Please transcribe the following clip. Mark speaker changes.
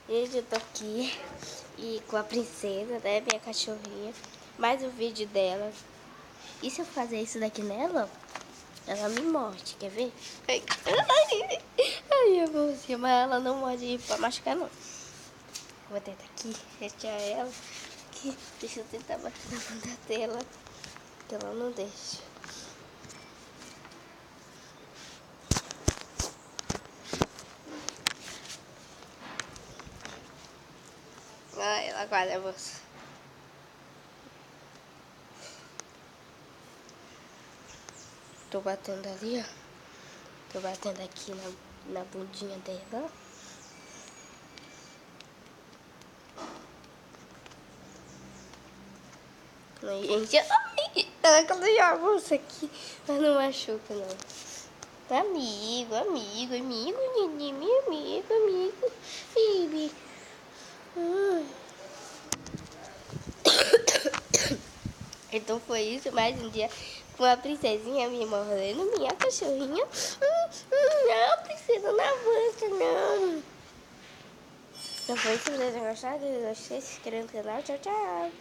Speaker 1: Gente, eu tô aqui e com a princesa, né, minha cachorrinha. Mais um vídeo dela. E se eu fazer isso daqui nela, ela me morde, quer ver? Ai, ai, a mãozinha, mas ela não morde pra machucar, não. Vou tentar aqui, retirar ela. Aqui, deixa eu tentar bater na bunda dela, que ela não deixa. Ai, ela guarda a bolsa. Tô batendo ali, ó. Tô batendo aqui na bundinha dela. Ai, gente, ai, ela colocou a bolsa aqui, mas não machuca, não. Amigo, amigo, amigo, neném, amigo, amigo, baby. Então foi isso, mais um dia com a princesinha me mordendo, minha cachorrinha. Não, princesa, não avança, não. Então foi isso, se vocês gostaram, se inscreva no canal, tchau, tchau.